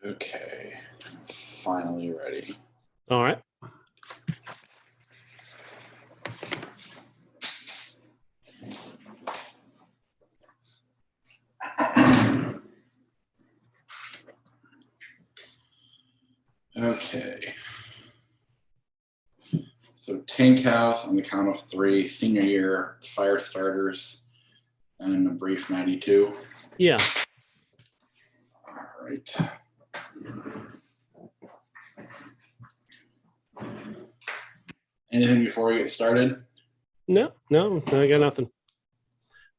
Okay, finally ready. All right. Okay. So Tank House on the count of three, senior year, Firestarters, and a brief 92. Yeah. All right. Anything before we get started? No, I got nothing.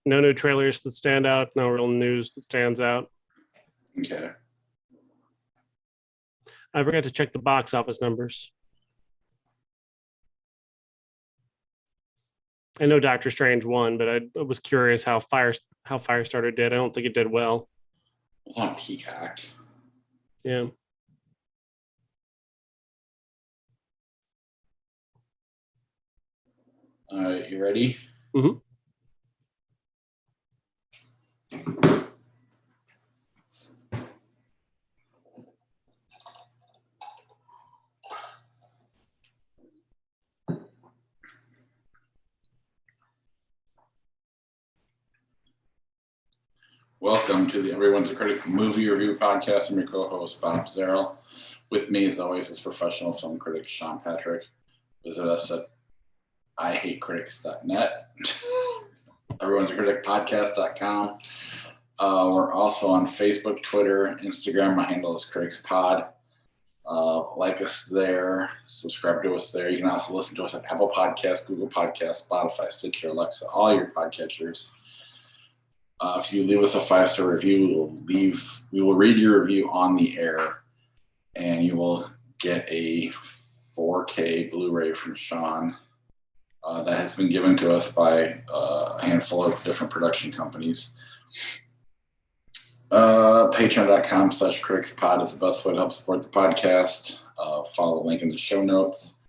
No new trailers that stand out. No real news that stands out. Okay. I forgot to check the box office numbers. I know Doctor Strange won, but I was curious how Firestarter did. I don't think it did well. It's on Peacock. Yeah. You ready? Mm-hmm. Welcome to the Everyone's a Critic movie review podcast. I'm your co-host, Bob Zarrell. With me, as always, is professional film critic Sean Patrick. Visit us at ihatecritics.net, Everyone's a Critic podcast.com. We're also on Facebook, Twitter, Instagram. My handle is CriticsPod. Like us there, subscribe to us there. You can also listen to us at Apple Podcasts, Google Podcasts, Spotify, Stitcher, Alexa, all your podcatchers. If you leave us a 5-star review, we will read your review on the air, and you will get a 4K Blu-ray from Sean that has been given to us by a handful of different production companies. Patreon.com/criticspod is the best way to help support the podcast. Follow the link in the show notes.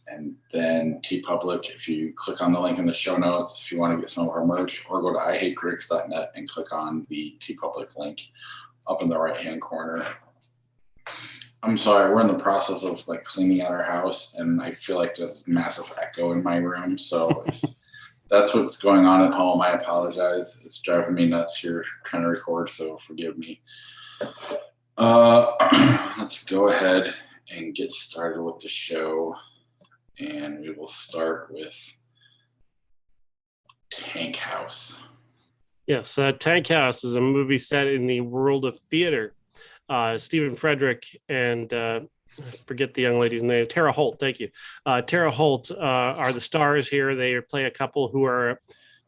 And then TeePublic, if you click on the link in the show notes, if you want to get some of our merch, or go to ihatecritics.net and click on the TeePublic link up in the right-hand corner. I'm sorry, we're in the process of cleaning out our house, and I feel like there's massive echo in my room. So if that's what's going on at home, I apologize. It's driving me nuts here trying to record, so forgive me. Let's go ahead and get started with the show. And we will start with Tank House. Yes, Tank House is a movie set in the world of theater. Stephen Frederick and I forget the young lady's name, Tara Holt. Thank you. Tara Holt are the stars here. They play a couple who are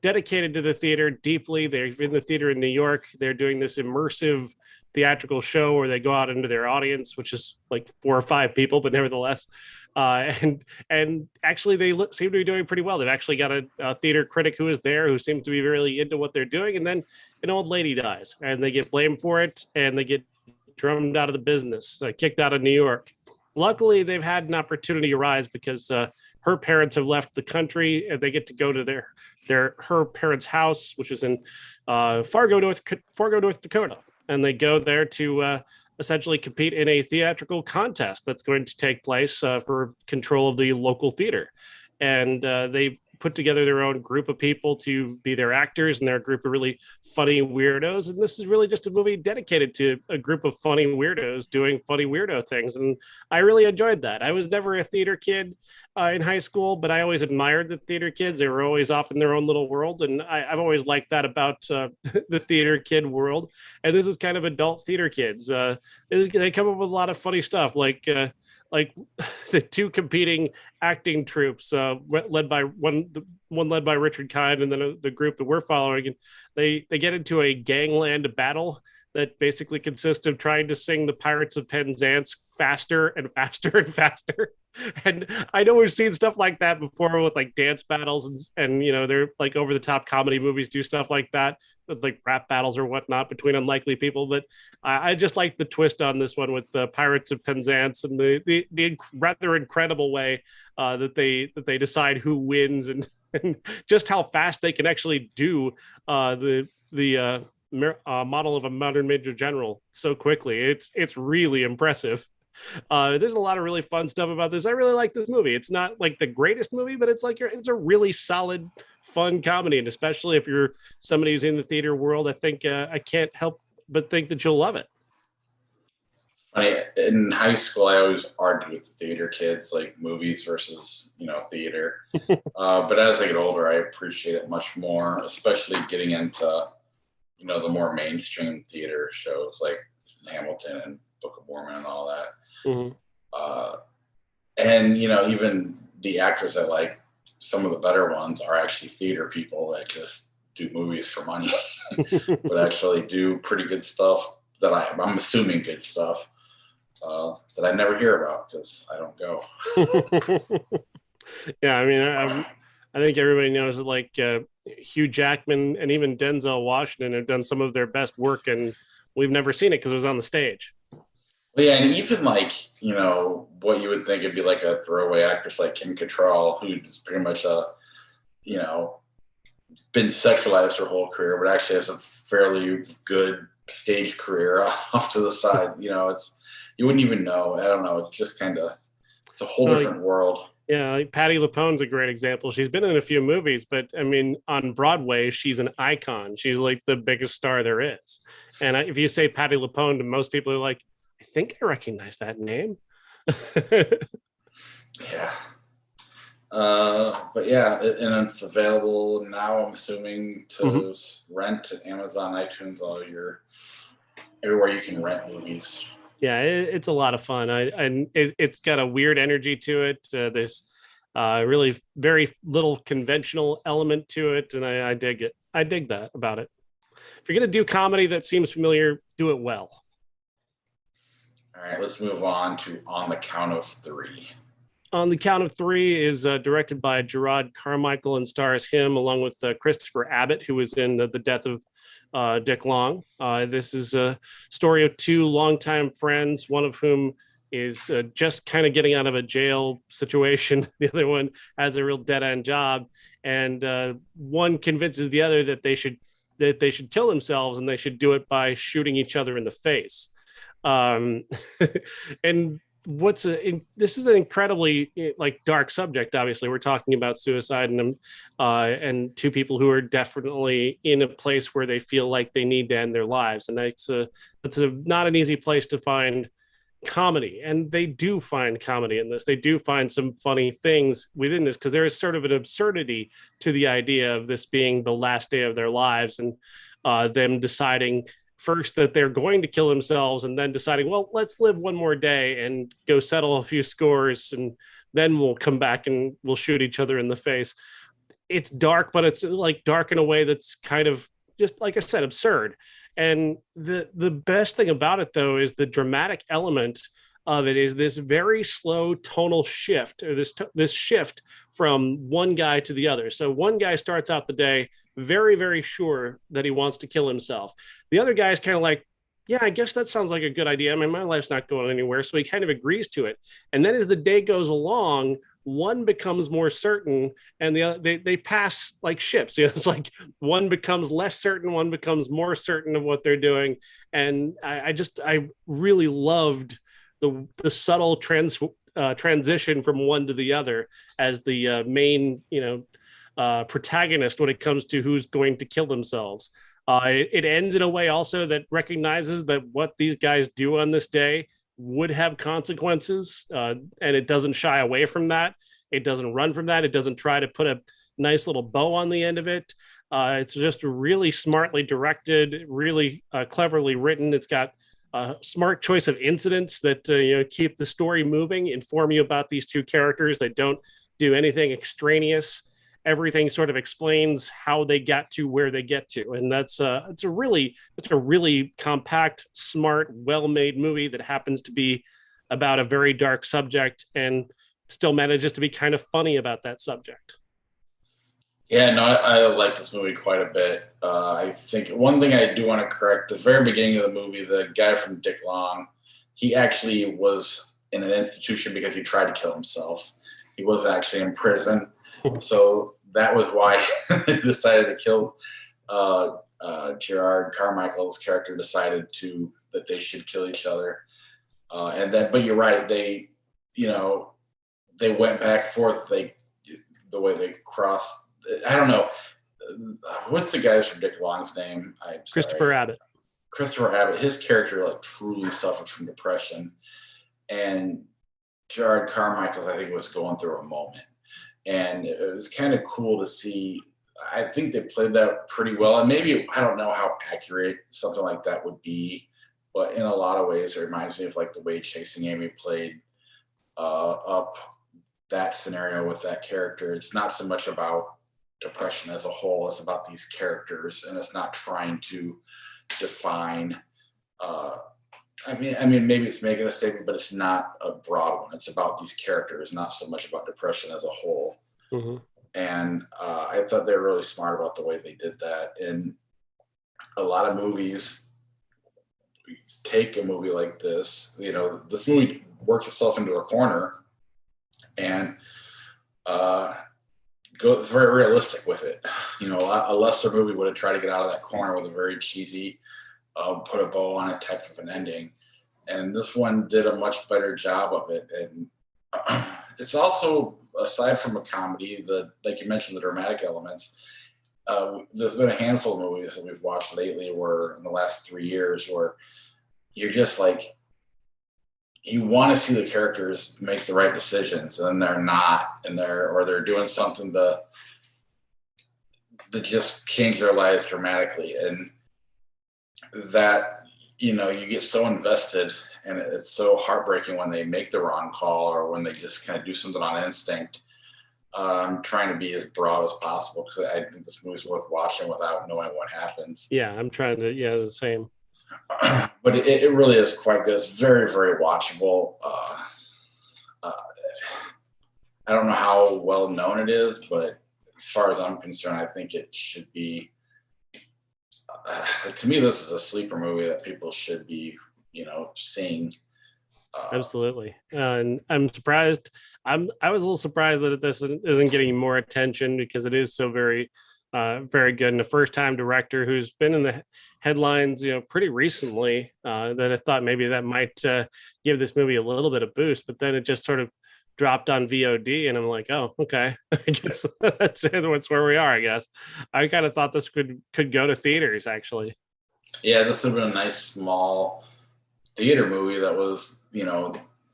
dedicated to the theater deeply. They're in the theater in New York. They're doing this immersive theatrical show where they go out into their audience, which is like 4 or 5 people, but nevertheless. And actually they seem to be doing pretty well. They've actually got a theater critic who is there who seems to be really into what they're doing. And then an old lady dies and they get blamed for it and they get drummed out of the business, kicked out of New York. Luckily, they've had an opportunity arise because her parents have left the country and they get to go to her parents' house, which is in Fargo, North Dakota. And they go there to essentially compete in a theatrical contest that's going to take place for control of the local theater. And they put together their own group of people to be their actors, and they're a group of really funny weirdos. And this is really just a movie dedicated to a group of funny weirdos doing funny weirdo things. And I really enjoyed that. I was never a theater kid in high school, but I always admired the theater kids. They were always off in their own little world. And I've always liked that about the theater kid world. And this is kind of adult theater kids. They come up with a lot of funny stuff, like the 2 competing acting troupes, led by one led by Richard Kind, and then the group that we're following. And they get into a gangland battle that basically consists of trying to sing the Pirates of Penzance faster and faster and faster. And I know we've seen stuff like that before with dance battles and they're over the top comedy movies do stuff like that with rap battles or whatnot between unlikely people. But I just like the twist on this one with the Pirates of Penzance and the rather incredible way that they decide who wins and just how fast they can actually do the model of a modern major general so quickly. It's really impressive. There's a lot of really fun stuff about this. I really like this movie. It's not like the greatest movie, but it's a really solid, fun comedy. And especially if you're somebody who's in the theater world, I think I can't help but think that you'll love it. In high school, I always argued with theater kids, like movies versus, theater. But as I get older, I appreciate it much more, especially getting into, the more mainstream theater shows like Hamilton and Book of Mormon and all that. Mm-hmm. And, even the actors I like, some of the better ones are actually theater people that just do movies for money, but actually do pretty good stuff that I'm assuming good stuff. That I never hear about because I don't go. Yeah, I mean, I think everybody knows that like Hugh Jackman and even Denzel Washington have done some of their best work, and we've never seen it because it was on the stage. Well, yeah, and even like what you would think would be like a throwaway actress like Kim Cattrall, who's pretty much been sexualized her whole career, but actually has a fairly good stage career off to the side. You wouldn't even know. I don't know. It's just it's a whole different world. Yeah, like Patti LuPone's a great example. She's been in a few movies, but I mean, on Broadway, she's an icon. She's like the biggest star there is. And if you say Patti LuPone to most people, are like, I think I recognize that name. Yeah. But yeah, and it's available now, I'm assuming, to rent at Amazon, iTunes, everywhere you can rent movies. Yeah, it's a lot of fun. It's got a weird energy to it. There's really very little conventional element to it, and I dig it. I dig that about it. If you're gonna do comedy that seems familiar, do it well. All right, let's move on to On the Count of Three. On the Count of Three is directed by Gerard Carmichael and stars him along with Christopher Abbott, who was in the death of Dick Long. This is a story of two longtime friends, one of whom is just kind of getting out of a jail situation. The other one has a real dead-end job, and one convinces the other that they should kill themselves, and they should do it by shooting each other in the face. And this is an incredibly like dark subject. Obviously, we're talking about suicide and two people who are definitely in a place where they feel like they need to end their lives, and it's not an easy place to find comedy. And they do find comedy in this. They do find some funny things within this because there is sort of an absurdity to the idea of this being the last day of their lives and them deciding first that they're going to kill themselves and then deciding, well, let's live one more day and go settle a few scores and then we'll come back and we'll shoot each other in the face. It's dark, but it's like dark in a way that's kind of just, like I said, absurd. And the best thing about it, though, is the dramatic element of it is this very slow tonal shift, or this shift from one guy to the other. So one guy starts out the day very, very sure that he wants to kill himself. The other guy is kind of like, yeah, I guess that sounds like a good idea. I mean, my life's not going anywhere. So he kind of agrees to it. And then as the day goes along, one becomes more certain and the other, they pass like ships. It's like one becomes less certain, one becomes more certain of what they're doing. And I really loved the subtle transition from one to the other as the main, protagonist when it comes to who's going to kill themselves. It ends in a way also that recognizes that what these guys do on this day would have consequences, and it doesn't shy away from that. It doesn't run from that. It doesn't try to put a nice little bow on the end of it. It's just really smartly directed, really cleverly written. It's got a smart choice of incidents that keep the story moving, inform you about these two characters. They don't do anything extraneous. Everything sort of explains how they got to where they get to, and it's a really compact, smart, well-made movie that happens to be about a very dark subject and still manages to be kind of funny about that subject. Yeah, no, I like this movie quite a bit. I think one thing I do want to correct: the very beginning of the movie, the guy from Dick Long, he actually was in an institution because he tried to kill himself. He wasn't actually in prison, so that was why they decided to kill Gerard Carmichael's character decided that they should kill each other. But you're right. They went back and forth. The way they crossed. I don't know. What's the guy's from Dick Long's name? Christopher Abbott. Christopher Abbott. His character truly suffered from depression, and Gerard Carmichael's, I think, was going through a moment, and it was kind of cool to see. I think they played that pretty well, and maybe I don't know how accurate something like that would be, but in a lot of ways, it reminds me of the way Chasing Amy played up that scenario with that character. It's not so much about depression as a whole; it's about these characters, and it's not trying to define. I mean, maybe it's making a statement, but it's not a broad one. It's about these characters, not so much about depression as a whole. Mm-hmm. And I thought they were really smart about the way they did that. In a lot of movies, take a movie like this, this movie works itself into a corner and goes very realistic with it. A lesser movie would have tried to get out of that corner with a very cheesy, put a bow on it type of an ending. And this one did a much better job of it. And it's also, aside from a comedy, like you mentioned, the dramatic elements, there's been a handful of movies that we've watched lately where in the last 3 years where you're just you want to see the characters make the right decisions, and they're not, or they're doing something that just change their lives dramatically. And that, you get so invested, and it's so heartbreaking when they make the wrong call or when they just kind of do something on instinct. I'm trying to be as broad as possible because I think this movie's worth watching without knowing what happens. Yeah, I'm trying to. Yeah, the same. But it really is quite good. It's very, very watchable. I don't know how well known it is, but as far as I'm concerned, I think it should be. To me, this is a sleeper movie that people should be, seeing. Absolutely, and I'm surprised. I was a little surprised that this isn't getting more attention because it is so very, very good. And a first-time director who's been in the headlines, pretty recently. That I thought maybe that might give this movie a little bit of boost, but then it just sort of dropped on VOD, and I'm like, oh, okay, I guess that's it. That's where we are. I guess I kind of thought this could go to theaters actually. Yeah, this would have been a nice small theater movie that was,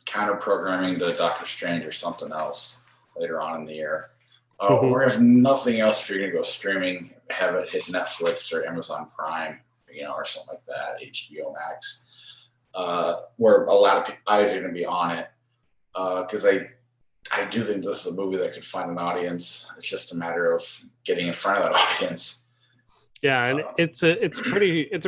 counter programming to Doctor Strange or something else later on in the year. Or if nothing else, if you're gonna go streaming, have it hit Netflix or Amazon Prime, or something like that, HBO Max, where a lot of eyes are gonna be on it. Because I do think this is a movie that could find an audience. It's just a matter of getting in front of that audience. Yeah, and it's a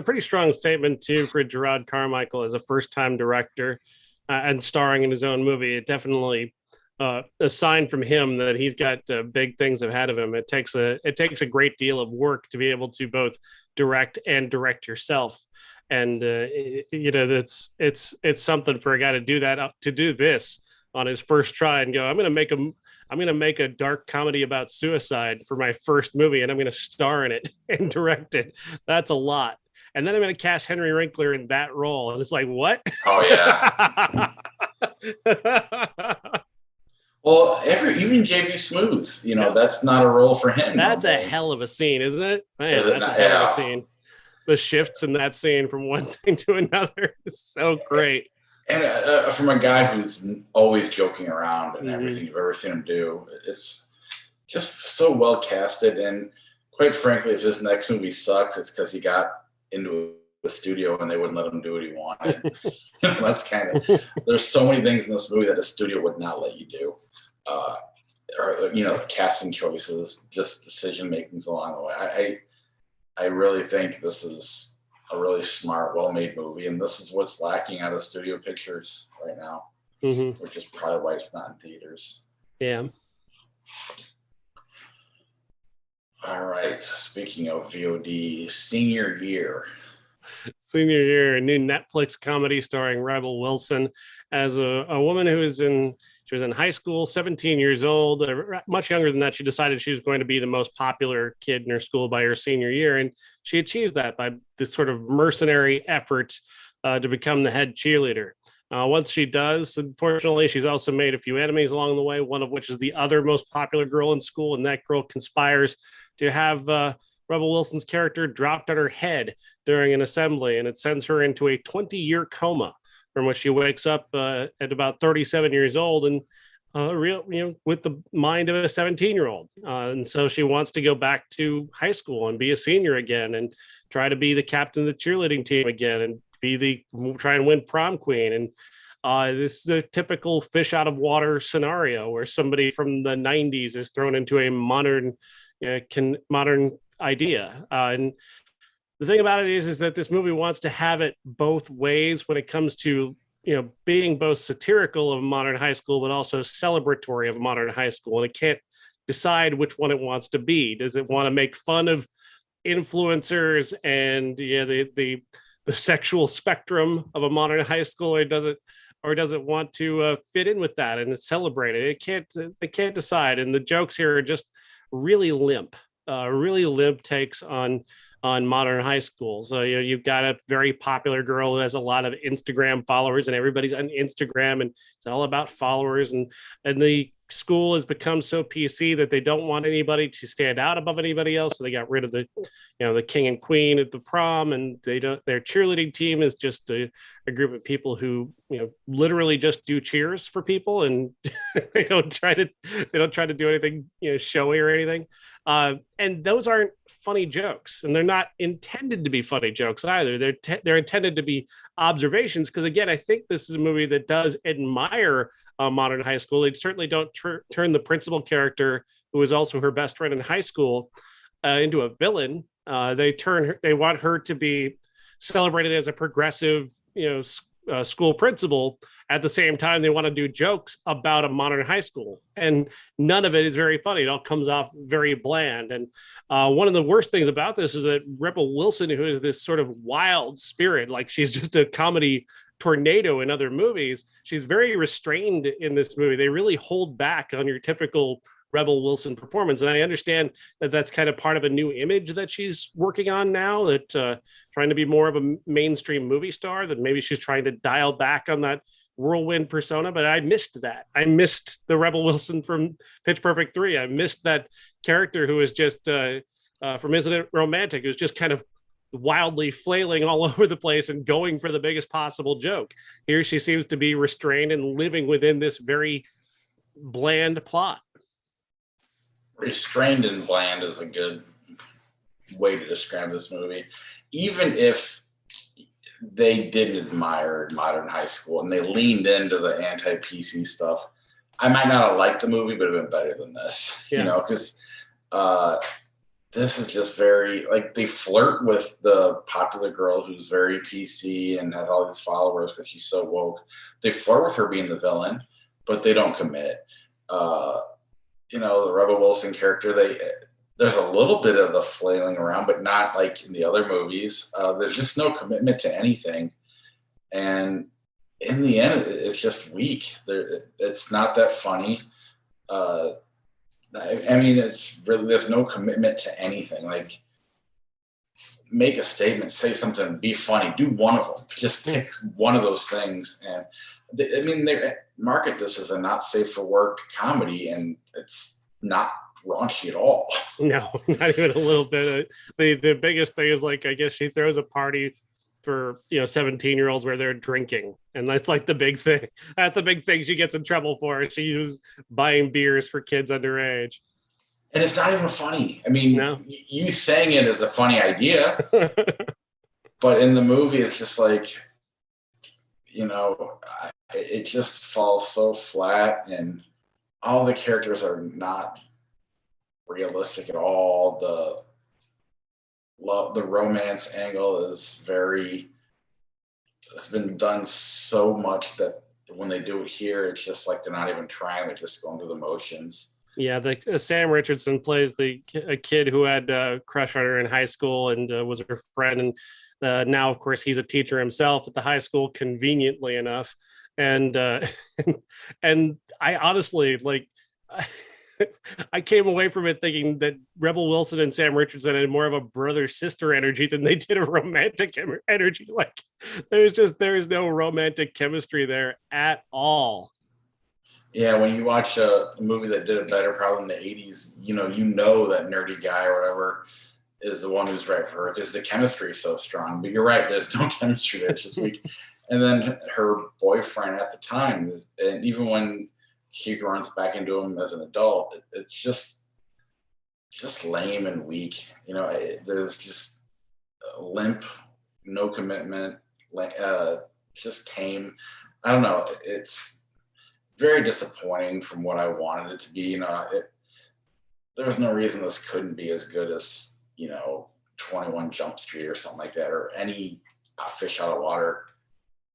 pretty strong statement too for Gerard Carmichael as a first-time director and starring in his own movie. It definitely a sign from him that he's got big things ahead of him. It takes a great deal of work to be able to both direct yourself, and it's something for a guy to do that, to do this on his first try and go, I'm going to make a dark comedy about suicide for my first movie, and I'm going to star in it and direct it. That's a lot. And then I'm going to cast Henry Winkler in that role. And it's like, what? Oh, yeah. Well, even JB Smoove, that's not a role for him. That's a hell of a scene, isn't it? Man, that's a hell of a scene. The shifts in that scene from one thing to another is so great. And from a guy who's always joking around and everything you've ever seen him do, it's just so well casted. And quite frankly, if this next movie sucks, it's because he got into a studio and they wouldn't let him do what he wanted. That's there's so many things in this movie that the studio would not let you do. Or casting choices, just decision makings along the way. I really think this is a really smart, well-made movie, and this is what's lacking out of studio pictures right now, which is probably why it's not in theaters. Yeah. All right. Speaking of VOD, senior year. Senior year, a new Netflix comedy starring Rebel Wilson as a woman who is she was in high school, 17 years old, much younger than that. She decided she was going to be the most popular kid in her school by her senior year. And she achieved that by this sort of mercenary effort to become the head cheerleader. Once she does, unfortunately, she's also made a few enemies along the way, one of which is the other most popular girl in school. And that girl conspires to have Rebel Wilson's character dropped on her head during an assembly, and it sends her into a 20-year coma from which she wakes up at about 37 years old and with the mind of a 17-year-old. And so she wants to go back to high school and be a senior again and try to be the captain of the cheerleading team again and try and win prom queen. And this is a typical fish out of water scenario where somebody from the 90s is thrown into a modern idea. And the thing about it is that this movie wants to have it both ways when it comes to, being both satirical of modern high school, but also celebratory of modern high school. And it can't decide which one it wants to be. Does it want to make fun of influencers and the sexual spectrum of a modern high school, or does it want to fit in with that and celebrate it? It can't decide. And the jokes here are just really limp takes on modern high school. So you've got a very popular girl who has a lot of Instagram followers, and everybody's on Instagram, and it's all about followers. And the school has become so PC that they don't want anybody to stand out above anybody else. So they got rid of the king and queen at the prom, and their cheerleading team is just a group of people who literally just do cheers for people, and they don't try to do anything showy or anything. And those aren't funny jokes, and they're not intended to be funny jokes either. They're intended to be observations, because again, I think this is a movie that does admire modern high school. They certainly don't turn the principal character, who is also her best friend in high school, into a villain. They want her to be celebrated as a progressive, school principal. At the same time, they want to do jokes about a modern high school, and none of it is very funny. It all comes off very bland. And one of the worst things about this is that Rebel Wilson, who is this sort of wild spirit, like she's just a comedy tornado in other movies, she's very restrained in this movie. They really hold back on your typical Rebel Wilson performance. And I understand that that's kind of part of a new image that she's working on now, that trying to be more of a mainstream movie star, that maybe she's trying to dial back on that whirlwind persona. But I missed that. I missed the Rebel Wilson from Pitch Perfect 3. I missed that character who was just from Isn't It Romantic, who's just kind of wildly flailing all over the place and going for the biggest possible joke. Here she seems to be restrained and living within this very bland plot. Restrained and bland is a good way to describe this movie. Even if they didn't admire modern high school and they leaned into the anti-PC stuff, I might not have liked the movie, but it would have been better than this. Yeah. Because this is just very, like, they flirt with the popular girl who's very PC and has all these followers because she's so woke. They flirt with her being the villain, but they don't commit. The Rebel Wilson character, there's a little bit of the flailing around, but not like in the other movies. There's just no commitment to anything. And in the end, it's just weak. It's not that funny. It's really, there's no commitment to anything. Like, make a statement, say something, be funny, do one of them. Just pick one of those things. And they market this as a not safe for work comedy, and it's not raunchy at all. No, not even a little bit. The biggest thing is, like, I guess she throws a party for 17-year-olds where they're drinking, and that's like the big thing. That's the big thing she gets in trouble for. She was buying beers for kids underage, and it's not even funny. No. You saying it as a funny idea, but in the movie, it's just like, it just falls so flat, and all the characters are not realistic at all. The romance angle is it's been done so much that when they do it here, it's just like they're not even trying, they're just going through the motions. Yeah, the Sam Richardson plays a kid who had a crush on her in high school and was her friend, and now of course he's a teacher himself at the high school, conveniently enough, and and I honestly like. I came away from it thinking that Rebel Wilson and Sam Richardson had more of a brother sister energy than they did a romantic energy. Like there is no romantic chemistry there at all. Yeah, when you watch a movie that did it better, probably in the '80s, you know that nerdy guy or whatever is the one who's right for her because the chemistry is so strong. But you're right, there's no chemistry there. It's just weak. And then her boyfriend at the time, and even when she runs back into him as an adult, it's just lame and weak. There's just limp, no commitment, just tame. I don't know. It's very disappointing from what I wanted it to be. There's no reason this couldn't be as good as 21 Jump Street or something like that, or any fish out of water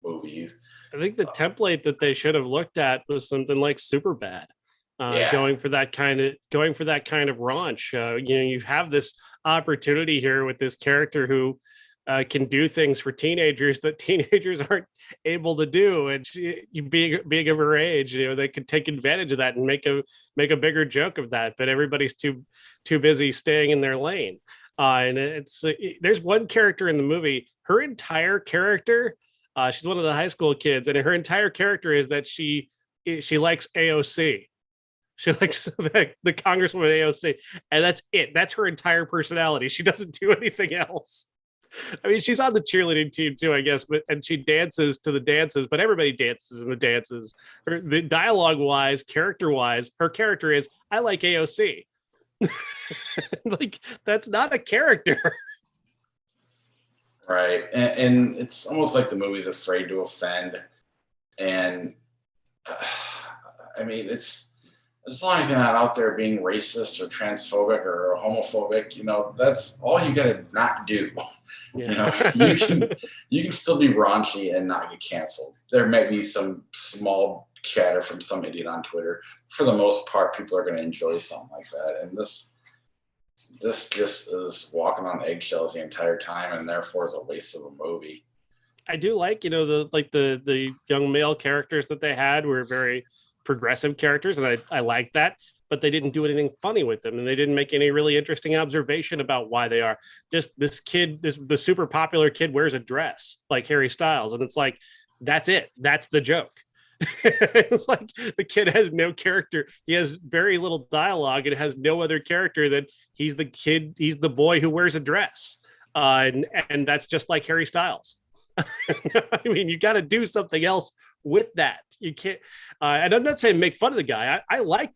movie. I think the template that they should have looked at was something like Superbad. Going for that kind of raunch. You have this opportunity here with this character who can do things for teenagers that teenagers aren't able to do, and being of her age, they could take advantage of that and make a bigger joke of that. But everybody's too busy staying in their lane. And there's one character in the movie. Her entire character, she's one of the high school kids, and her entire character is that she likes AOC. She likes the Congresswoman AOC, and that's it. That's her entire personality. She doesn't do anything else. I mean, she's on the cheerleading team too, I guess, and she dances to the dances, but everybody dances in the dances. The dialogue-wise, character-wise, her character is, I like AOC. Like, that's not a character. Right. And it's almost like the movie's afraid to offend. And I mean, it's as long as you're not out there being racist or transphobic or homophobic, that's all you gotta not do. Yeah. You can still be raunchy and not get canceled. There might be some small chatter from some idiot on Twitter. For the most part, people are gonna enjoy something like that. And this just is walking on eggshells the entire time, and therefore is a waste of a movie. I do like, the young male characters that they had were very progressive characters, and I like that, but they didn't do anything funny with them, and they didn't make any really interesting observation about why they are. Just this kid, the super popular kid wears a dress like Harry Styles, and it's like, that's it. That's the joke. It's like the kid has no character. He has very little dialogue and has no other character than he's the kid. He's the boy who wears a dress. And that's just like Harry Styles. I mean, you got to do something else with that. You can't. And I'm not saying make fun of the guy. I like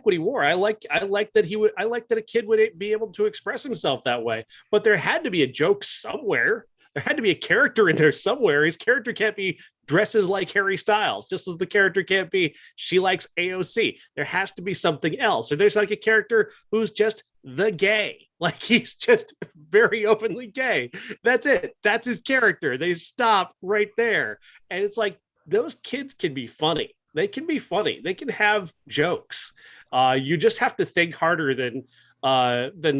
what he wore. I like that a kid would be able to express himself that way. But there had to be a joke somewhere. There had to be a character in there somewhere. His character can't be dresses like Harry Styles, just as the character can't be she likes AOC. There has to be something else. Or there's like a character who's just the gay. Like, he's just very openly gay. That's it. That's his character. They stop right there. And it's like, those kids can be funny. They can be funny. They can have jokes. You just have to think harder than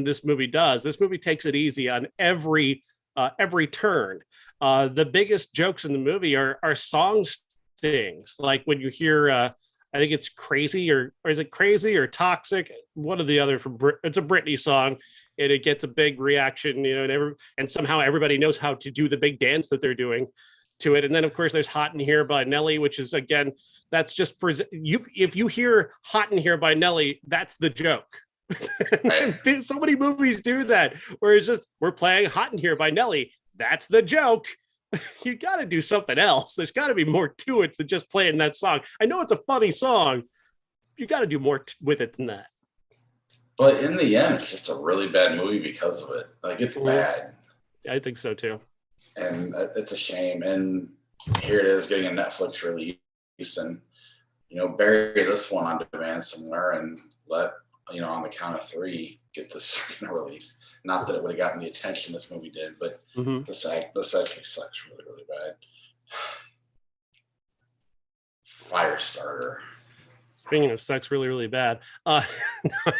this movie does. This movie takes it easy on every turn. The biggest jokes in the movie are song stings. Like when you hear, I think it's Crazy, or is it Crazy or Toxic? One or the other it's a Britney song, and it gets a big reaction, and somehow everybody knows how to do the big dance that they're doing to it. And then of course there's Hot in Here by Nelly, which is, again, that's just if you hear Hot in Here by Nelly, that's the joke. So many movies do that, where it's just, we're playing Hot in Here by Nelly, that's the joke. You got to do something else. There's got to be more to it than just playing that song. I know it's a funny song. You got to do more with it than that. But in the end, it's just a really bad movie because of it. Like, it's bad. I think so too. And it's a shame. And here it is getting a Netflix release, and bury this one on demand somewhere and let on the count of 3 get this release. Not that it would have gotten the attention this movie did, but this actually sucks really, really bad. Firestarter. Speaking of sex, really, really bad. No,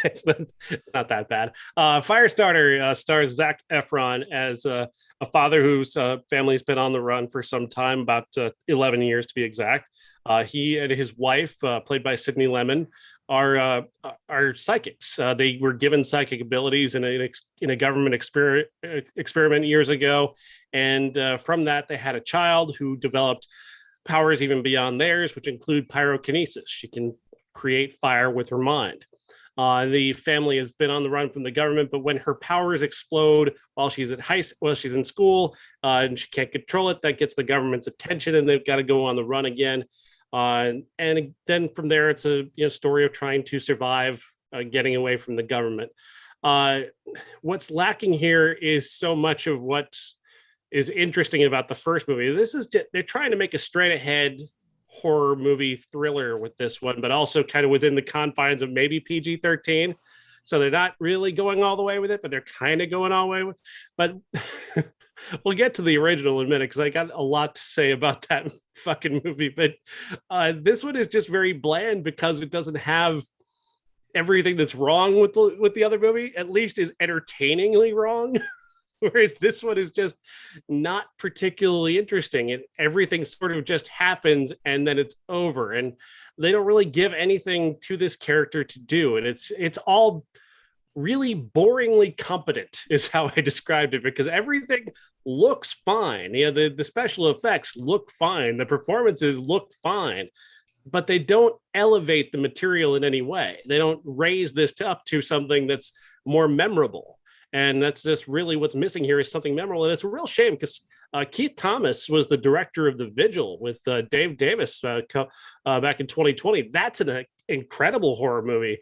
it's not that bad. Firestarter stars Zac Efron as a father whose family's been on the run for some time, about 11 years to be exact. He and his wife, played by Sydney Lemon, are psychics. They were given psychic abilities in a government experiment years ago, and from that they had a child who developed powers even beyond theirs, which include pyrokinesis. She can create fire with her mind. The family has been on the run from the government, but when her powers explode while she's she's in school, and she can't control it, that gets the government's attention, and they've got to go on the run again. And then from there, it's a story of trying to survive, getting away from the government. What's lacking here is so much of what is interesting about the first movie. This is they're trying to make a straight ahead horror movie thriller with this one, but also kind of within the confines of maybe PG-13. So they're not really going all the way with it, but they're kind of going all the way with. But we'll get to the original in a minute because I got a lot to say about that fucking movie. But this one is just very bland because it doesn't have everything that's wrong with the other movie. At least is entertainingly wrong. Whereas this one is just not particularly interesting. Everything sort of just happens and then it's over. And they don't really give anything to this character to do. And it's all really boringly competent is how I described it, because everything looks fine. The special effects look fine. The performances look fine, but they don't elevate the material in any way. They don't raise this up to something that's more memorable. And that's just really what's missing here is something memorable. And it's a real shame because Keith Thomas was the director of The Vigil with Dave Davis back in 2020. That's an incredible horror movie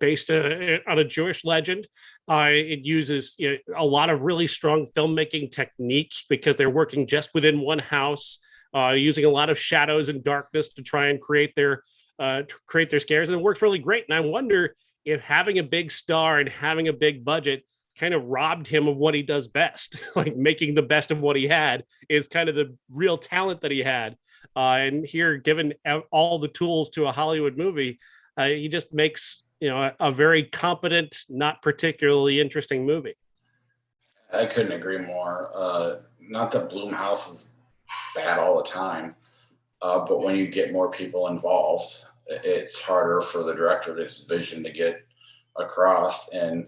based on a Jewish legend. It uses a lot of really strong filmmaking technique because they're working just within one house, using a lot of shadows and darkness to try and create their scares. And it works really great. And I wonder if having a big star and having a big budget kind of robbed him of what he does best. Like making the best of what he had is kind of the real talent that he had. And here, given all the tools to a Hollywood movie, he just makes, a very competent, not particularly interesting movie. I couldn't agree more. Not that Bloomhouse is bad all the time, but when you get more people involved, it's harder for the director's vision to get across. And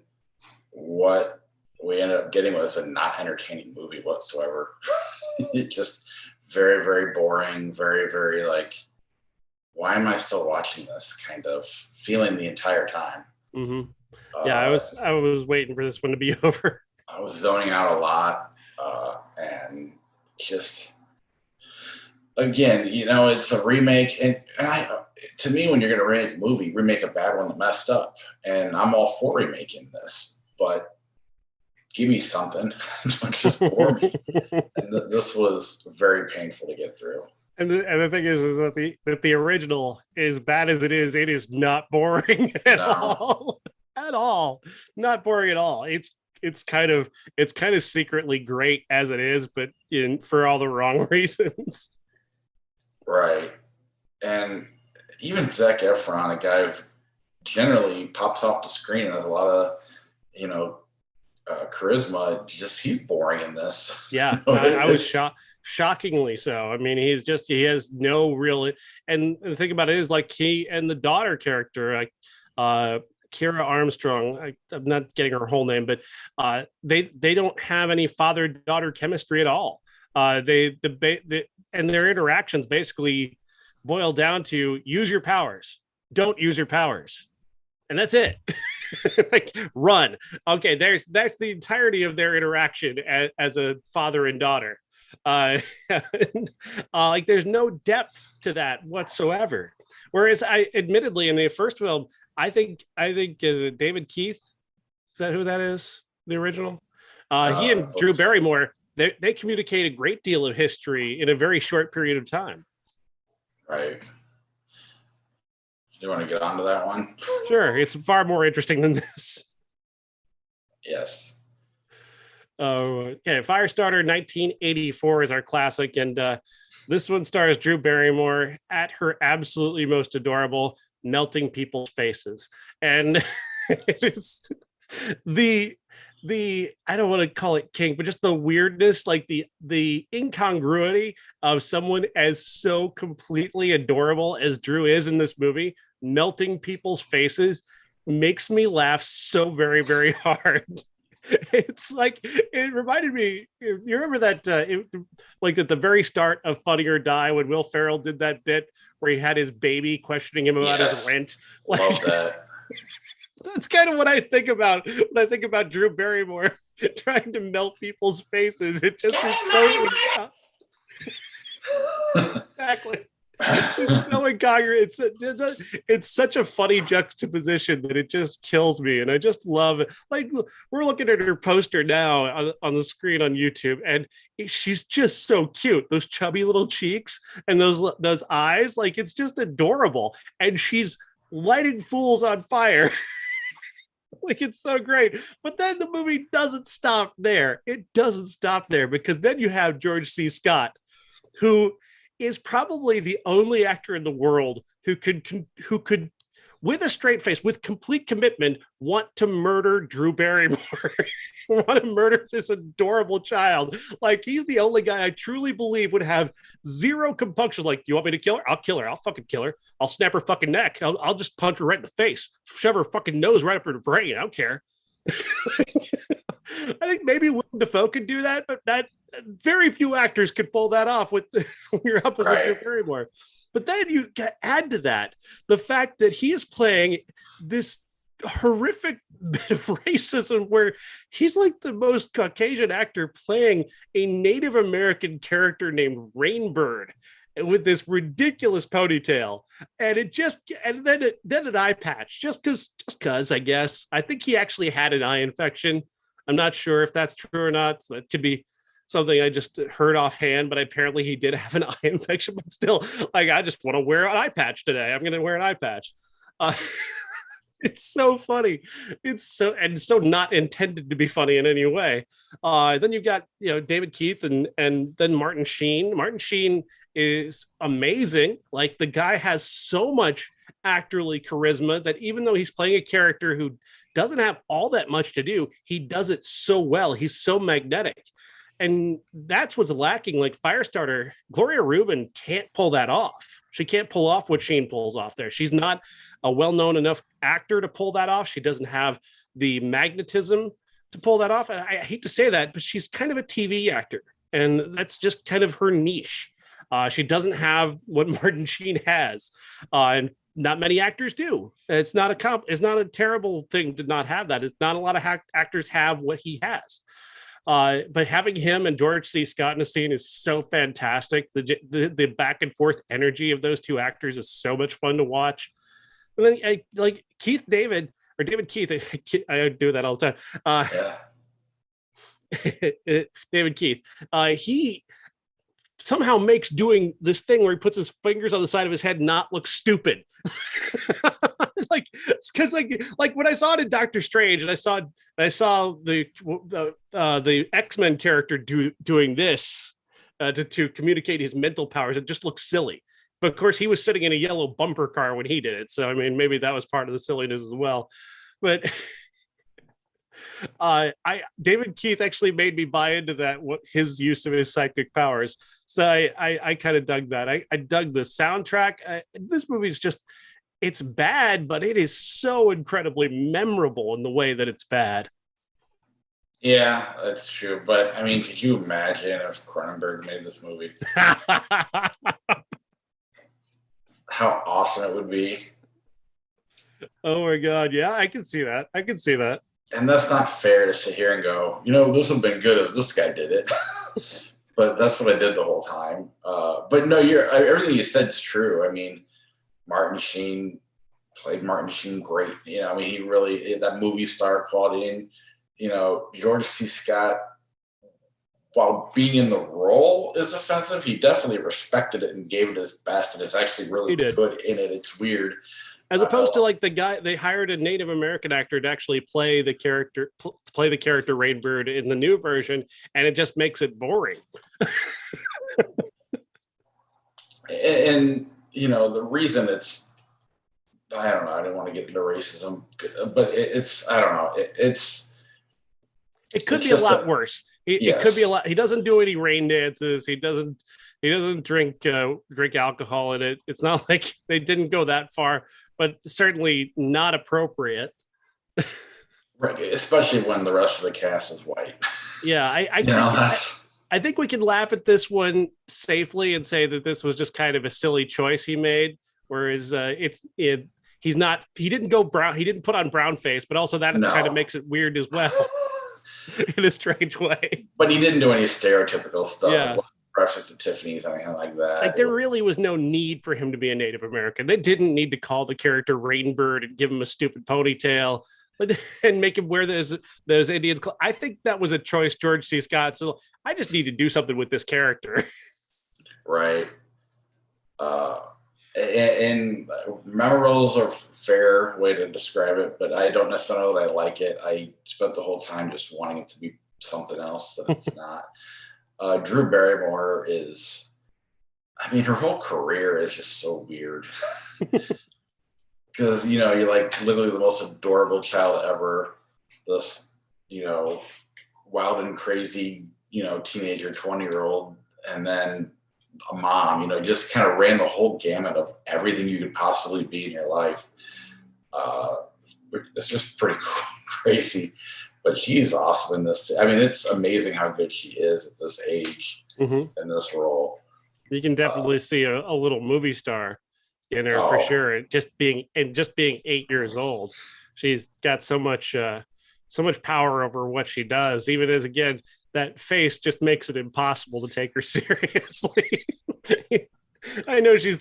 what we ended up getting was a not entertaining movie whatsoever. It just very, very boring, very, very why am I still watching this kind of feeling the entire time? Mm-hmm. Yeah, I was waiting for this one to be over. I was zoning out a lot, and just again, it's a remake, and to me, when you're going to remake a movie, remake a bad one that messed up, and I'm all for remaking this. But give me something. Don't just bore me. And this was very painful to get through. And the thing is that the original, as bad as it is not boring at all. At all. Not boring at all. It's kind of secretly great as it is, but for all the wrong reasons. Right. And even Zac Efron, a guy who generally pops off the screen and has a lot of charisma, he's boring in this. Yeah, I was shockingly so. I mean, he has no real, and the thing about it is he and the daughter character, Kira Armstrong, I'm not getting her whole name, but they don't have any father-daughter chemistry at all. And their interactions basically boil down to use your powers, don't use your powers. And that's it. Run. Okay, that's the entirety of their interaction as a father and daughter. There's no depth to that whatsoever. Whereas admittedly in the first film, I think is it David Keith? Is that who that is? The original? He and Drew Barrymore, they communicate a great deal of history in a very short period of time. Right. Do you want to get onto that one? Sure. It's far more interesting than this. Yes. Okay. Firestarter 1984 is our classic. And this one stars Drew Barrymore at her absolutely most adorable. melting people's faces. And it's the I don't want to call it kink, but just the weirdness, like the incongruity of someone as so completely adorable as Drew is in this movie, melting people's faces, makes me laugh so very, very hard. It's like, it reminded me, you remember that like at the very start of Funny or Die, when Will Ferrell did that bit where he had his baby questioning him about his rent. Like, love that. That's kind of what I think about when I think about Drew Barrymore trying to melt people's faces. It just is so exactly. It's so incongruous. It's such a funny juxtaposition that it just kills me, and I just love it. Like, we're looking at her poster now on the screen on YouTube, and she's just so cute. Those chubby little cheeks and those eyes, like, it's just adorable. And she's lighting fools on fire. Like, it's so great. But then the movie doesn't stop there. It doesn't stop there, because then you have George C. Scott, who is probably the only actor in the world who could with a straight face, with complete commitment, want to murder Drew Barrymore, want to murder this adorable child. Like, he's the only guy I truly believe would have zero compunction. Like, you want me to kill her? I'll kill her. I'll fucking kill her. I'll snap her fucking neck. I'll just punch her right in the face, shove her fucking nose right up her brain. I don't care. I think maybe Willem Dafoe could do that, but that very few actors could pull that off with your opposite Drew Barrymore. But then you add to that the fact that he is playing this horrific bit of racism where he's like the most Caucasian actor playing a Native American character named Rainbird with this ridiculous ponytail. And then an eye patch, just because I guess. I think he actually had an eye infection. I'm not sure if that's true or not. So that could be something I just heard offhand, but apparently he did have an eye infection. But still, like, I just want to wear an eye patch today. I'm going to wear an eye patch. It's so funny. It's so not intended to be funny in any way. Then you've got, David Keith and then Martin Sheen. Martin Sheen is amazing. Like, the guy has so much actorly charisma that even though he's playing a character who doesn't have all that much to do, he does it so well. He's so magnetic. And that's what's lacking. Like, Firestarter, Gloria Rubin can't pull that off. She can't pull off what Sheen pulls off there. She's not a well-known enough actor to pull that off. She doesn't have the magnetism to pull that off. And I hate to say that, but she's kind of a TV actor. And that's just kind of her niche. She doesn't have what Martin Sheen has. And not many actors do. It's not a terrible thing to not have that. It's not a lot of actors have what he has. But having him and George C. Scott in a scene is so fantastic. The back and forth energy of those two actors is so much fun to watch. And then like David Keith, I do that all the time. David Keith, he somehow makes doing this thing where he puts his fingers on the side of his head not look stupid. Like, it's because like when I saw it in Doctor Strange, and I saw the X-Men character doing this to communicate his mental powers, it just looks silly. But of course, he was sitting in a yellow bumper car when he did it, so I mean, maybe that was part of the silliness as well. But David Keith actually made me buy into that, what his use of his psychic powers. So I kind of dug that. I dug the soundtrack. This movie's just, it's bad, but it is so incredibly memorable in the way that it's bad. Yeah, that's true. But I mean, could you imagine if Cronenberg made this movie? How awesome it would be. Oh my God. Yeah, I can see that. And that's not fair to sit here and go, this would have been good if this guy did it. But that's what I did the whole time. But no, everything you said is true. I mean, Martin Sheen played Martin Sheen great. He really, that movie star quality. And, George C. Scott, while being in the role is offensive, he definitely respected it and gave it his best. And it's actually really good in it. It's weird. As opposed to like the guy, they hired a Native American actor to actually play the character Rainbird in the new version, and it just makes it boring. And the reason it's I don't know. I didn't want to get into racism, but it's I don't know. It could it's be a just lot worse. It could be a yes, lot. He doesn't do any rain dances. He doesn't. He doesn't drink alcohol in it. It's not like they didn't go that far, but certainly not appropriate. right. Especially when the rest of the cast is white. Yeah, I You know, think that's I think we can laugh at this one safely and say that this was just kind of a silly choice he made. Whereas he's not, he didn't go brown, he didn't put on brown face, but also that kind of no. makes it weird as well in a strange way. But he didn't do any stereotypical stuff. It Yeah. wasn't reference to Tiffany's or anything like that. Like It there was really was no need for him to be a Native American. They didn't need to call the character Rainbird and give him a stupid ponytail and make him wear those Indian. I think that was a choice George C. Scott. So I just need to do something with this character. right. Uh, and memorables are a fair way to describe it, but I don't necessarily know that I like it. I spent the whole time just wanting it to be something else that it's not. Drew Barrymore is, I mean, her whole career is just so weird. Because, you know, you're like literally the most adorable child ever. This, you know, wild and crazy, you know, teenager, 20-year-old, and then a mom, you know, just kind of ran the whole gamut of everything you could possibly be in your life. Uh, it's just pretty crazy. But she's awesome in this. I mean, it's amazing how good she is at this age in this role. You can definitely see a little movie star in her for Oh, sure. Just being 8 years old, she's got so much power over what she does. Even as again, that face just makes it impossible to take her seriously. I know she's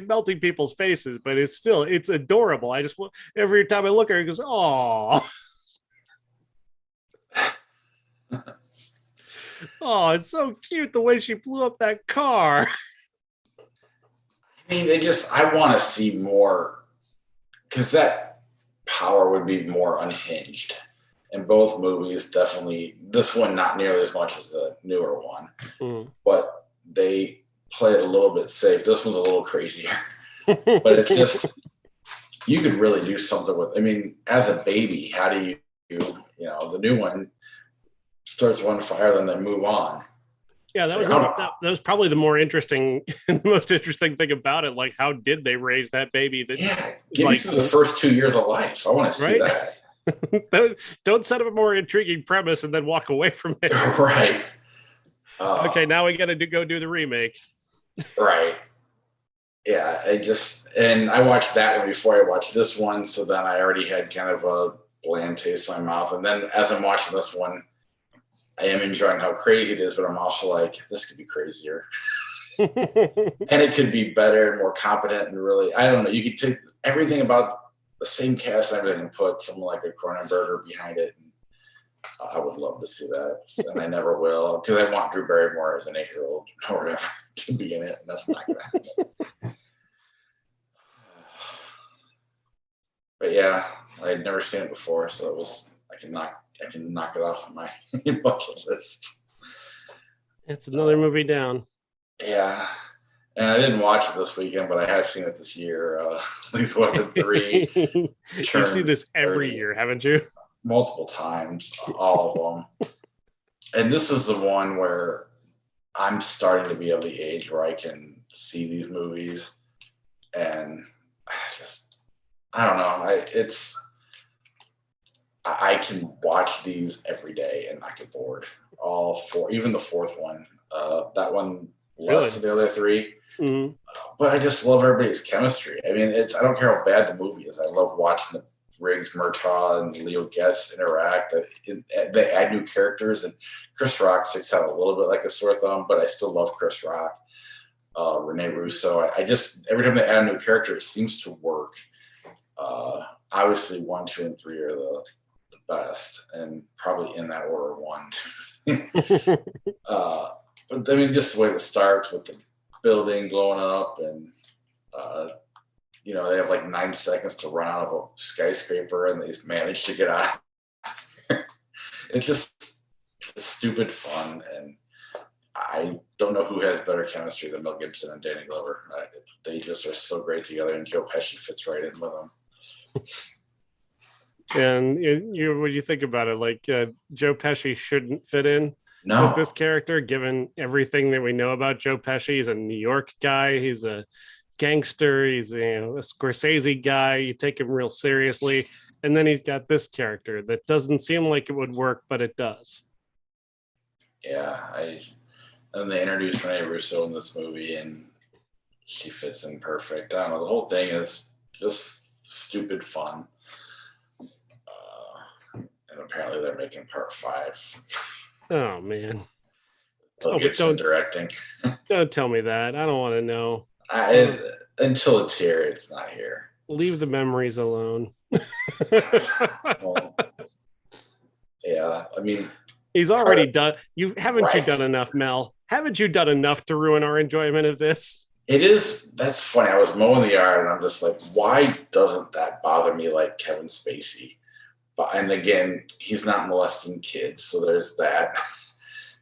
melting people's faces, but it's adorable. I just every time I look at her, it goes, oh. Oh, it's so cute the way she blew up that car. I mean, I want to see more because that power would be more unhinged. In both movies, definitely, this one not nearly as much as the newer one, but they play it a little bit safe. This one's a little crazier, but it's just, you could really do something with, I mean, as a baby, how do you know, the new one starts one fire, then they move on. Yeah, that was probably the most interesting thing about it. Like, how did they raise that baby? Give me through the first 2 years of life. I want to see that. Don't set up a more intriguing premise and then walk away from it. Right. Okay, now we got to go do the remake. Right. Yeah, I watched that one before I watched this one, so then I already had kind of a bland taste in my mouth. And then as I'm watching this one, I am enjoying how crazy it is, but I'm also like, this could be crazier. And it could be better and more competent and really, I don't know. You could take everything about the same cast and everything and put someone like a Cronenberger behind it. And I would love to see that. And I never will because I want Drew Barrymore as an 8-year-old or whatever to be in it. And that's not going to happen. But yeah, I had never seen it before. So I can knock it off my bucket list. It's another movie down. Yeah. And I didn't watch it this weekend, but I have seen it this year. Lethal Weapon 3. You see this every year, haven't you? Multiple times, all of them. And this is the one where I'm starting to be of the age where I can see these movies. And I don't know. I can watch these every day and not get bored. All four, even the fourth one. That one less than the other three. Mm-hmm. But I just love everybody's chemistry. I mean, I don't care how bad the movie is. I love watching the Riggs, Murtaugh, and Leo Guest interact. They add new characters, and Chris Rock sticks out a little bit like a sore thumb, but I still love Chris Rock. Rene Russo. Every time they add a new character, it seems to work. Obviously, 1, 2, and 3 are the best, and probably in that order, 1, 2. But I mean, just the way it starts with the building blowing up, and they have like 9 seconds to run out of a skyscraper, and they just manage to get out. It's just stupid fun, and I don't know who has better chemistry than Mel Gibson and Danny Glover. just are so great together, and Joe Pesci fits right in with them. And what do you think about it? Like Joe Pesci shouldn't fit in No, with this character, given everything that we know about Joe Pesci. He's a New York guy. He's a gangster. He's a Scorsese guy. You take him real seriously, and then he's got this character that doesn't seem like it would work, but it does. yeah, and they introduced Rene Russo in this movie, and she fits in perfect. I don't know. The whole thing is just stupid fun. And apparently they're making part 5. Oh man! Gibson directing. Don't tell me that. I don't want to know. Until it's here, it's not here. Leave the memories alone. Well, yeah, I mean, he's already done. You right. done enough, Mel? Haven't you done enough to ruin our enjoyment of this? It is. That's funny. I was mowing the yard, and I'm just like, why doesn't that bother me like Kevin Spacey? And again, he's not molesting kids, so there's that.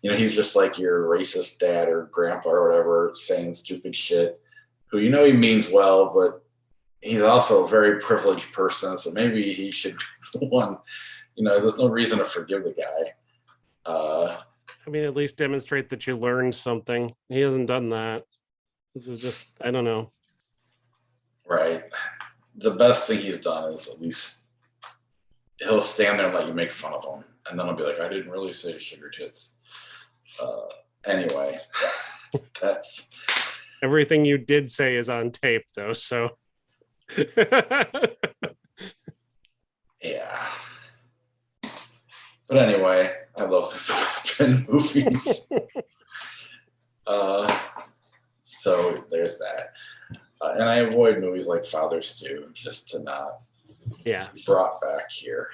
He's just like your racist dad or grandpa or whatever saying stupid shit, who he means well, but he's also a very privileged person, so maybe he should there's no reason to forgive the guy. At least demonstrate that you learned something. He hasn't done that. This is just, I don't know. Right. The best thing he's done is at least he'll stand there and let you make fun of him, and then he'll be like, I didn't really say sugar tits. Anyway, that's everything you did say is on tape, though. So, yeah. But anyway, I love the weapon movies. So there's that, and I avoid movies like Father Stew just to not. Yeah. Brought back here,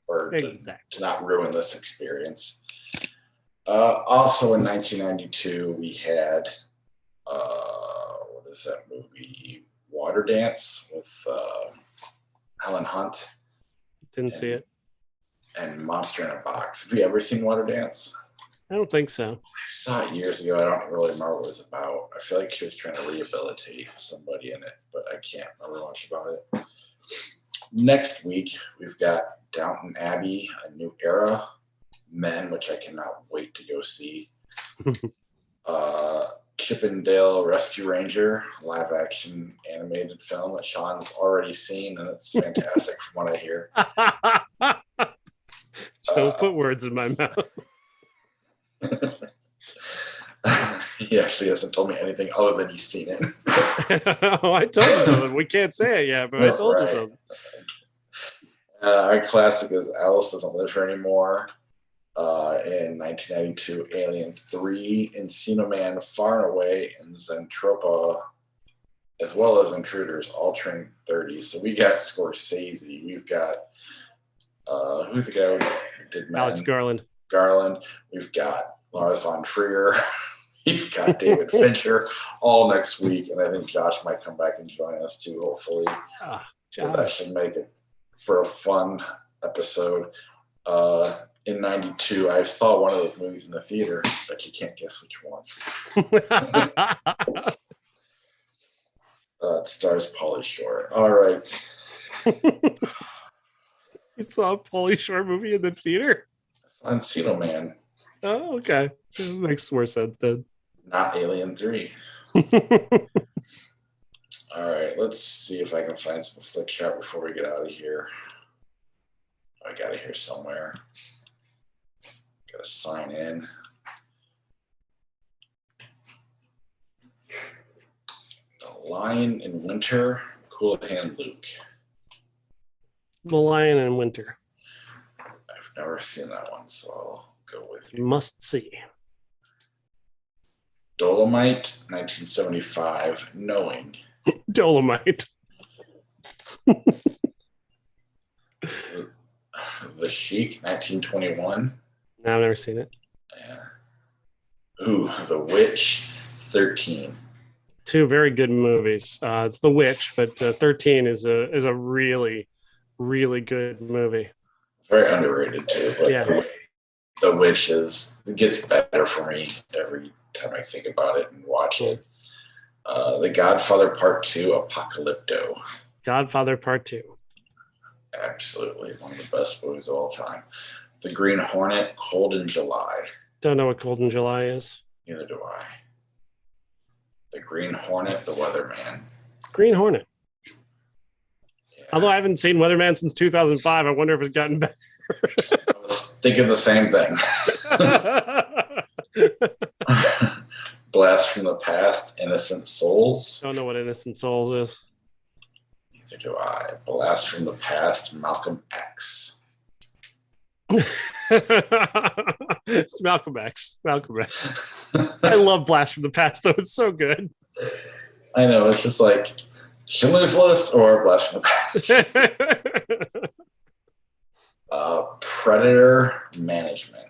or exactly. to not ruin this experience. Also in 1992, we had what is that movie? Water Dance with Helen Hunt. Didn't see it. And Monster in a Box. Have you ever seen Water Dance? I don't think so. I saw it years ago. I don't really remember what it was about. I feel like she was trying to rehabilitate somebody in it, but I can't remember much about it. Next week, we've got Downton Abbey, A New Era, Men, which I cannot wait to go see. Chippendale Rescue Ranger, live action animated film that Sean's already seen, and it's fantastic from what I hear. Don't put words in my mouth. He actually hasn't told me anything other than he's seen it. Oh, I told you something. We can't say it yet, but I told you something. Our classic is Alice Doesn't Live Here Anymore. In 1992, Alien 3, Encino Man, Far and Away, and Zentropa, as well as Intruders, all trained 30. So we got Scorsese. We've got who's the guy who did Men? Alex Garland. We've got Lars von Trier. We've got David Fincher all next week, and I think Josh might come back and join us too, hopefully. So that should make it for a fun episode. In 92, I saw one of those movies in the theater, but you can't guess which one. It stars Pauly Shore. All right. You saw a Pauly Shore movie in the theater? Encino Man. Oh, okay. That makes more sense then. Not Alien 3. All right, let's see if I can find some flick shot before we get out of here. I got it here somewhere. Got to sign in. The Lion in Winter, Cool Hand Luke. The Lion in Winter. I've never seen that one, so I'll go with you. Must see. Dolomite, 1975, Knowing. Dolomite. The Sheik, 1921. No, I've never seen it. Yeah. Ooh, The Witch, 13. Two very good movies. It's The Witch, but 13 is a really, really good movie. Very underrated too. But yeah. The Witch it gets better for me every time I think about it and watch it. The Godfather Part 2, Apocalypto. Godfather Part 2. Absolutely. One of the best movies of all time. The Green Hornet, Cold in July. Don't know what Cold in July is. Neither do I. The Green Hornet, The Weatherman. Green Hornet. Yeah. Although I haven't seen Weatherman since 2005, I wonder if it's gotten better. I was thinking the same thing. Blast from the Past, Innocent Souls. Don't know what Innocent Souls is. Neither do I. Blast from the Past, Malcolm X. It's Malcolm X. Malcolm X. I love Blast from the Past, though. It's so good. I know. It's just like Schindler's List or Blast from the Past. Predator Management.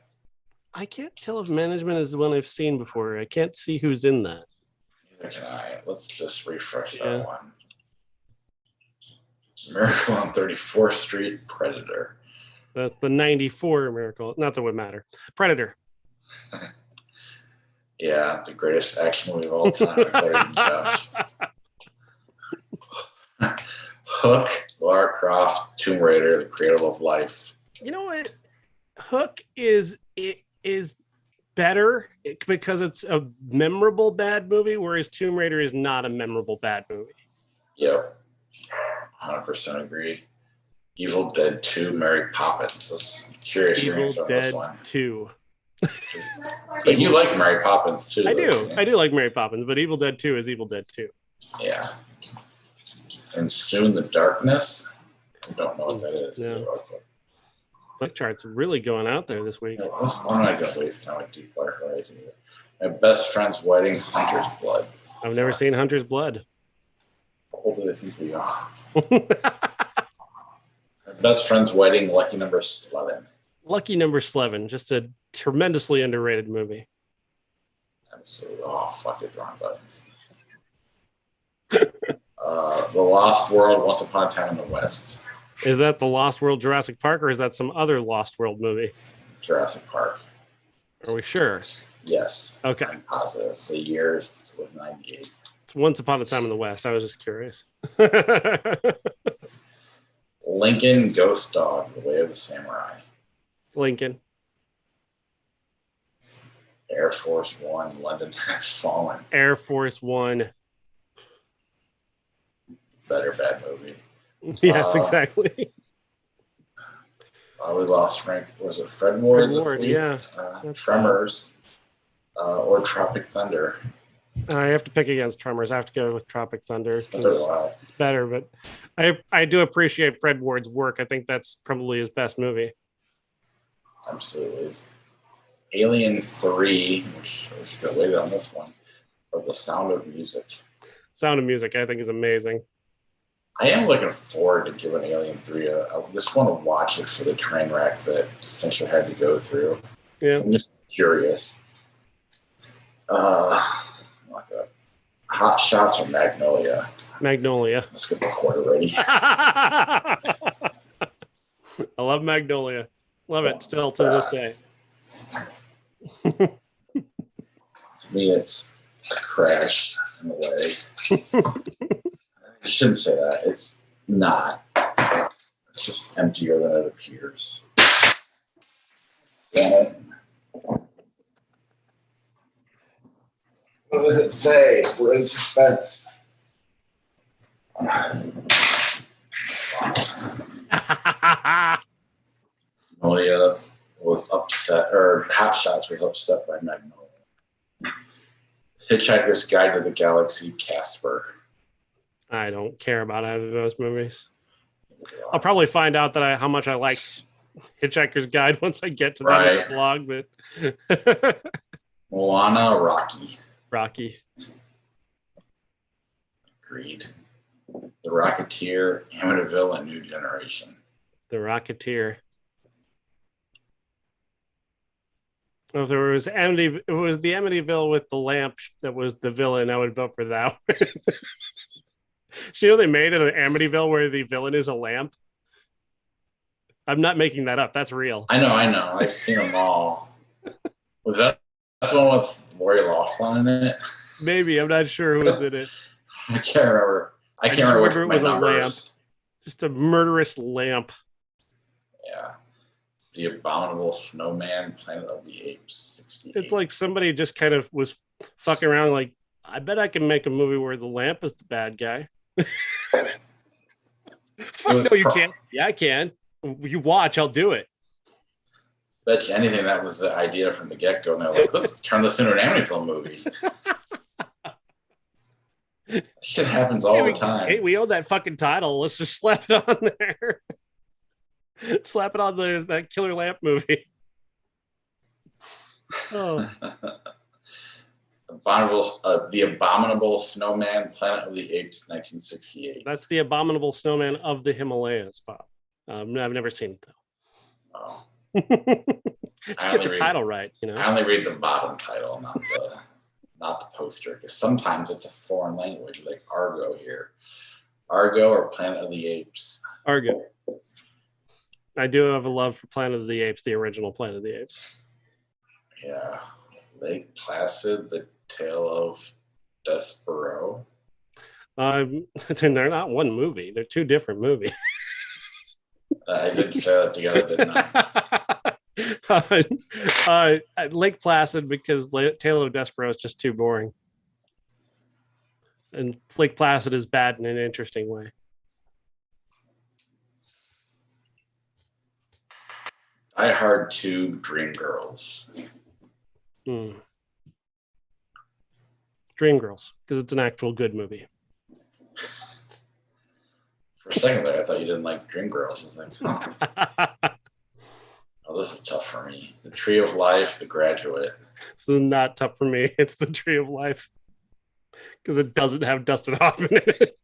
I can't tell if Management is the one I've seen before. I can't see who's in that. Neither can I. Let's just refresh Yeah. that one. Miracle on 34th Street, Predator. That's the 94 Miracle. Not that would matter. Predator. Yeah, the greatest action movie of all time, according to Josh. Hook, Lara Croft, Tomb Raider, The Cradle of Life. You know what? Hook is better because it's a memorable bad movie, whereas Tomb Raider is not a memorable bad movie. Yep. 100% agree. Evil Dead 2, Mary Poppins. That's curious your answer on this Dead one. 2. But you like Mary Poppins too. I do. Yeah. I do like Mary Poppins, but Evil Dead 2 is Evil Dead 2. Yeah. And Soon the Darkness. I don't know what that is. No. Okay. Flick chart's really going out there this week. I'm not going to waste time with Deepwater Horizon either. My Best Friend's Wedding, Hunter's Blood. I've never seen Hunter's Blood. How old do they think we are? My Best Friend's Wedding, Lucky Number 11. Lucky Number 11, just a tremendously underrated movie. Absolutely. Oh, fuck it, wrong button. The Lost World, Once Upon a Time in the West. Is that the Lost World Jurassic Park, or is that some other Lost World movie? Jurassic Park. Are we sure? Yes. Okay. I'm positive. The years was 98. It's Once Upon a Time in the West. I was just curious. Lincoln Ghost Dog, The Way of the Samurai. Lincoln. Air Force One, London Has Fallen. Air Force One. Better bad movie. Yes, exactly. We lost Frank. Was it Fred Ward? Fred Ward, yeah. Tremors or Tropic Thunder. I have to pick against Tremors. I have to go with Tropic Thunder. So do I. It's better, but I do appreciate Fred Ward's work. I think that's probably his best movie. Absolutely. Alien 3, which we should go later on this one, but The Sound of Music. Sound of Music, I think, is amazing. I am looking forward to giving Alien 3 I just want to watch it for the train wreck that Fincher had to go through. Yeah. I'm just curious. Hot Shots or Magnolia? Magnolia. Let's get the quarter ready. I love Magnolia. Love it still to this day. To me, it's a crash in a way. I shouldn't say that. It's not. It's just emptier than it appears. Damn it. What does it say? We're in suspense. Magnolia was upset, or Hot Shots was upset by Magnolia. Hitchhiker's Guide to the Galaxy, Casper. I don't care about either of those movies. I'll probably find out that how much I liked Hitchhiker's Guide once I get to that blog, but Moana, Rocky. Rocky. Agreed. The Rocketeer, Amityville, and New Generation. The Rocketeer. Well, if there was the Amityville with the lamp that was the villain, I would vote for that one. You know they made it an Amityville where the villain is a lamp? I'm not making that up. That's real. I know. I've seen them all. Was that the one with Lori Loughlin in it? Maybe. I'm not sure who was in it. I can't remember. I can't remember it what was my a number lamp. is. Just a murderous lamp. Yeah. The Abominable Snowman, Planet of the Apes, 68. It's like somebody just kind of was fucking around like, I bet I can make a movie where the lamp is the bad guy. Fuck no, you can't. Yeah, I can. You watch, I'll do it. Bet you anything that was the idea from the get-go. And they're like, let's turn this into an Amityville movie. Shit happens all the time. Hey, we own that fucking title. Let's just slap it on there. Slap it on that Killer Lamp movie. Oh. The Abominable Snowman, Planet of the Apes, 1968. That's the Abominable Snowman of the Himalayas, Bob. I've never seen it though. Oh. Just get the title right, you know. I only read the bottom title, not the poster, because sometimes it's a foreign language, like Argo here. Argo or Planet of the Apes? Argo. I do have a love for Planet of the Apes, the original Planet of the Apes. Yeah. Lake Placid, The Tale of Despereaux. They're not one movie. They're two different movies. I didn't say that together, didn't I? Lake Placid, because Tale of Despereaux is just too boring. And Lake Placid is bad in an interesting way. Die Hard 2, Dreamgirls. Dreamgirls, because it's an actual good movie. For a second there, I thought you didn't like Dreamgirls. I was like, huh. Oh, this is tough for me. The Tree of Life, The Graduate. This is not tough for me. It's The Tree of Life. Because it doesn't have Dustin Hoffman in it.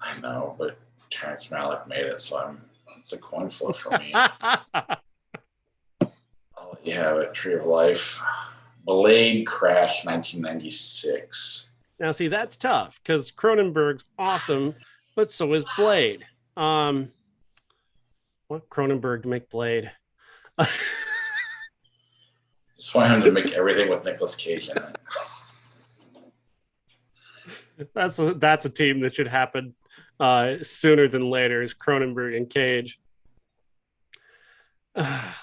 I know, but Terrence Malick made it, so it's a coin flip for me. Oh, yeah, but Tree of Life. Blade Crash, 1996. Now, see, that's tough, because Cronenberg's awesome, but so is Blade. What Cronenberg to make Blade? Just want him to make everything with Nicolas Cage in it. That's a team that should happen sooner than later, is Cronenberg and Cage.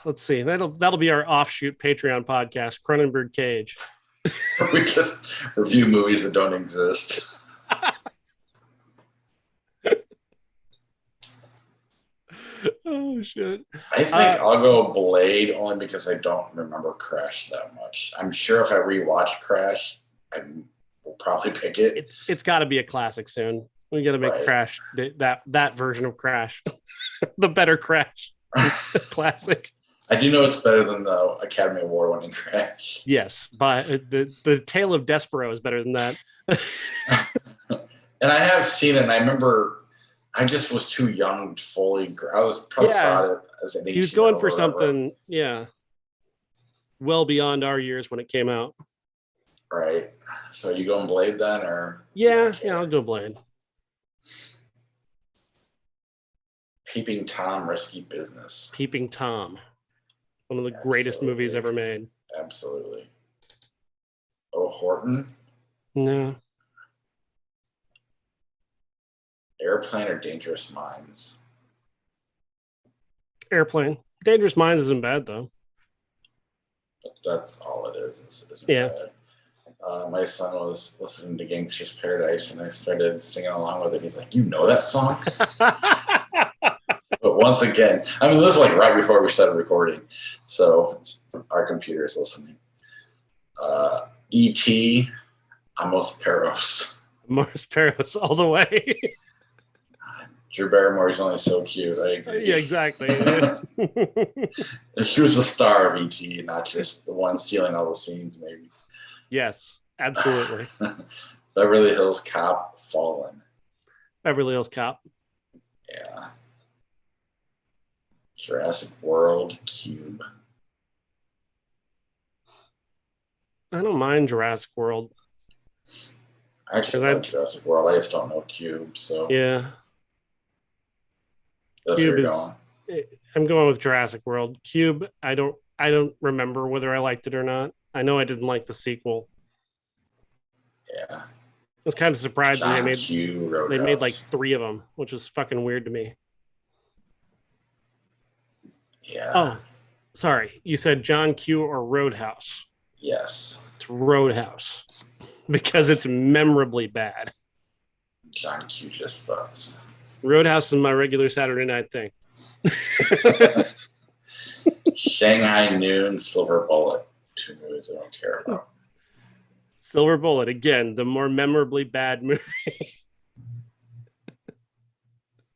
Let's see. That'll be our offshoot Patreon podcast, Cronenberg Cage. We just review movies that don't exist. Oh shit! I think I'll go Blade only because I don't remember Crash that much. I'm sure if I rewatch Crash, I will probably pick it. It's got to be a classic soon. We got to make Crash that version of Crash, the better Crash, classic. I do know it's better than the Academy Award winning Crash. Yes, but the Tale of Despereaux is better than that. And I have seen it, and I remember I just was too young to fully. I was probably saw it as an 18. He was going for something, well beyond our years when it came out. Right. So you going Blade then, or? Yeah, I'll go Blade. Peeping Tom, Risky Business. Peeping Tom. One of the greatest movies ever made. Absolutely. Oh, Horton? No. Airplane or Dangerous Minds? Airplane. Dangerous Minds isn't bad, though. That's all it is. Isn't bad. My son was listening to Gangster's Paradise, and I started singing along with it. He's like, "You know that song?" But once again, I mean, this is like right before we started recording, so our computer is listening. E.T. Amos Peros. Amos Peros all the way. Drew Barrymore is only so cute. I agree. Yeah, exactly. She was the star of E.T., not just the one stealing all the scenes, maybe. Yes, absolutely. Beverly Hills Cop, Fallen. Beverly Hills Cop. Yeah. Jurassic World, Cube. I don't mind Jurassic World. I actually like Jurassic World. I just don't know Cube, so. Yeah. That's Cube where you're going. I'm going with Jurassic World. Cube, I don't remember whether I liked it or not. I know I didn't like the sequel. Yeah. I was kind of surprised John they made Q. Roadhouse. they made like 3 of them, which is fucking weird to me. Yeah. Oh, sorry. You said John Q or Roadhouse. Yes. It's Roadhouse because it's memorably bad. John Q just sucks. Roadhouse is my regular Saturday night thing. Shanghai Noon, Silver Bullet. 2 movies I don't care about. Silver Bullet, again, the more memorably bad movie.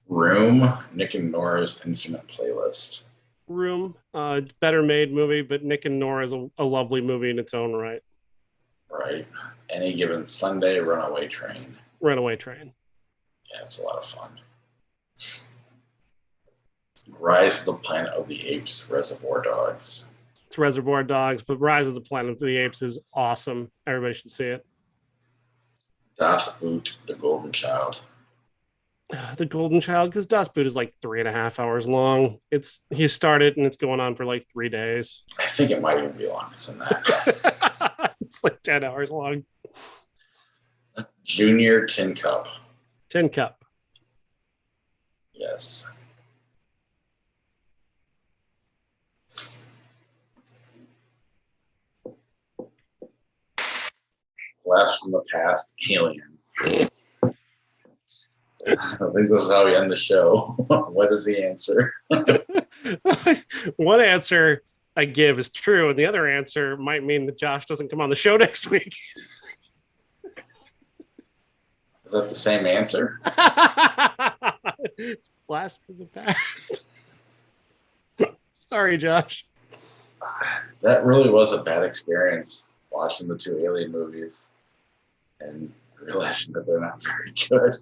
Room, Nick and Nora's Infinite Playlist. Room, better made movie, but Nick and Nora is a lovely movie in its own right. Right. Any Given Sunday, Runaway Train. Runaway Train. Yeah, it's a lot of fun. Rise of the Planet of the Apes, Reservoir Dogs. It's Reservoir Dogs, but Rise of the Planet of the Apes is awesome. Everybody should see it. Das Boot, The Golden Child. The Golden Child, because Das Boot is like 3.5 hours long. You start it and it's going on for like 3 days. I think it might even be longer than that. It's like 10 hours long. Junior Tin Cup. Tin Cup. Yes. Blast from the Past, Alien. I think this is how we end the show. What is the answer? One answer I give is true, and the other answer might mean that Josh doesn't come on the show next week. Is that the same answer? It's Blast from the Past. Sorry, Josh. That really was a bad experience watching the 2 Alien movies and realizing that they're not very good.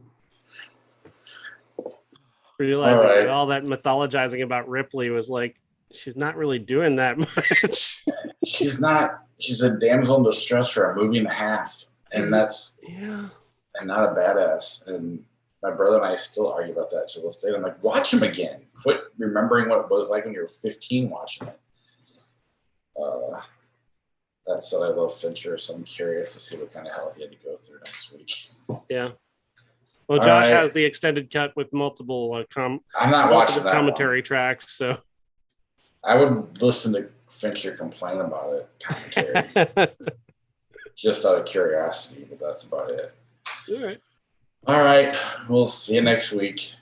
Realizing that all that mythologizing about Ripley was like, she's not really doing that much. She's a damsel in distress for a movie and a half. And that's and not a badass. And my brother and I still argue about that to this day. I'm like, watch him again. Quit remembering what it was like when you were 15 watching it. That said, I love Fincher, so I'm curious to see what kind of hell he had to go through next week. Yeah. Well, Josh has the extended cut with multiple I'm not watching that commentary tracks, so I would listen to Fincher complain about it, commentary, just out of curiosity. But that's about it. All right. All right. We'll see you next week.